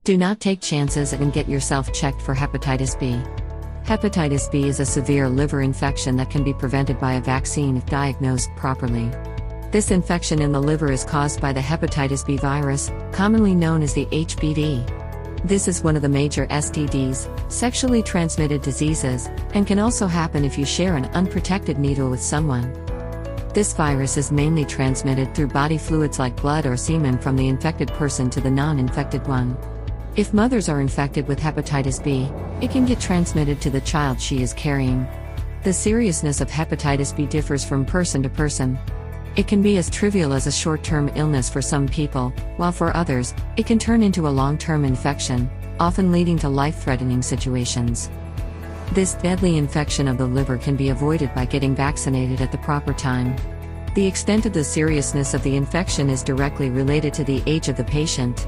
Do not take chances and get yourself checked for hepatitis B. Hepatitis B is a severe liver infection that can be prevented by a vaccine if diagnosed properly. This infection in the liver is caused by the hepatitis B virus, commonly known as the HBV. This is one of the major STDs, sexually transmitted diseases, and can also happen if you share an unprotected needle with someone. This virus is mainly transmitted through body fluids like blood or semen from the infected person to the non-infected one. If mothers are infected with hepatitis B, it can get transmitted to the child she is carrying. The seriousness of hepatitis B differs from person to person. It can be as trivial as a short-term illness for some people, while for others, it can turn into a long-term infection, often leading to life-threatening situations. This deadly infection of the liver can be avoided by getting vaccinated at the proper time. The extent of the seriousness of the infection is directly related to the age of the patient.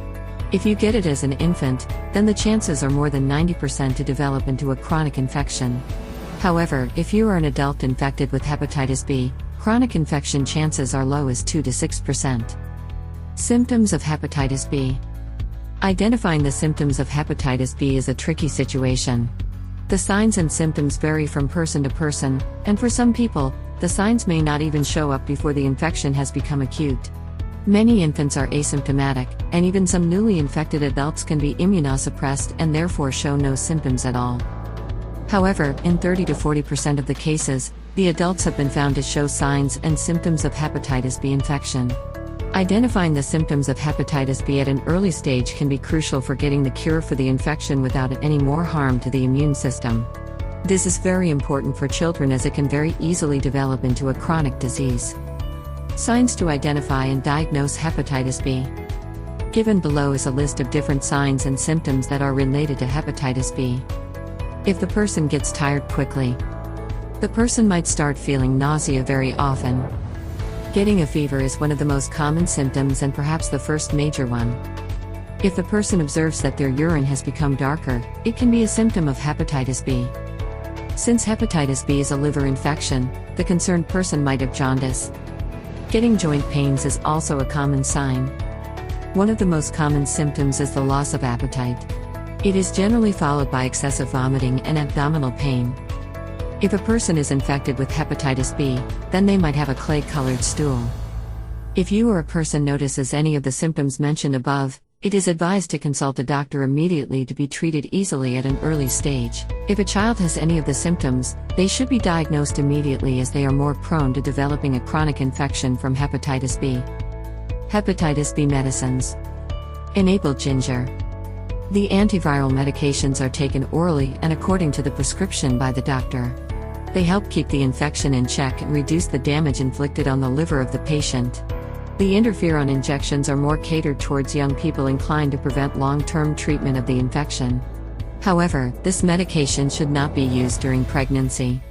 If you get it as an infant, then the chances are more than 90% to develop into a chronic infection. However, if you are an adult infected with hepatitis B, chronic infection chances are low as 2 to 6%. Symptoms of hepatitis B. Identifying the symptoms of hepatitis B is a tricky situation. The signs and symptoms vary from person to person, and for some people, the signs may not even show up before the infection has become acute. Many infants are asymptomatic, and even some newly infected adults can be immunosuppressed and therefore show no symptoms at all. However, in 30 to 40% of the cases, the adults have been found to show signs and symptoms of hepatitis B infection. Identifying the symptoms of hepatitis B at an early stage can be crucial for getting the cure for the infection without any more harm to the immune system. This is very important for children as it can very easily develop into a chronic disease. Signs to identify and diagnose hepatitis B. Given below is a list of different signs and symptoms that are related to hepatitis B. If the person gets tired quickly, the person might start feeling nausea very often. Getting a fever is one of the most common symptoms and perhaps the first major one. If the person observes that their urine has become darker, it can be a symptom of hepatitis B. Since hepatitis B is a liver infection, the concerned person might have jaundice. Getting joint pains is also a common sign. One of the most common symptoms is the loss of appetite. It is generally followed by excessive vomiting and abdominal pain. If a person is infected with hepatitis B, then they might have a clay-colored stool. If you or a person notices any of the symptoms mentioned above, it is advised to consult a doctor immediately to be treated easily at an early stage. If a child has any of the symptoms, they should be diagnosed immediately as they are more prone to developing a chronic infection from hepatitis B. Hepatitis B medicines. Enable ginger. The antiviral medications are taken orally and according to the prescription by the doctor. They help keep the infection in check and reduce the damage inflicted on the liver of the patient. The interferon injections are more catered towards young people inclined to prevent long-term treatment of the infection. However, this medication should not be used during pregnancy.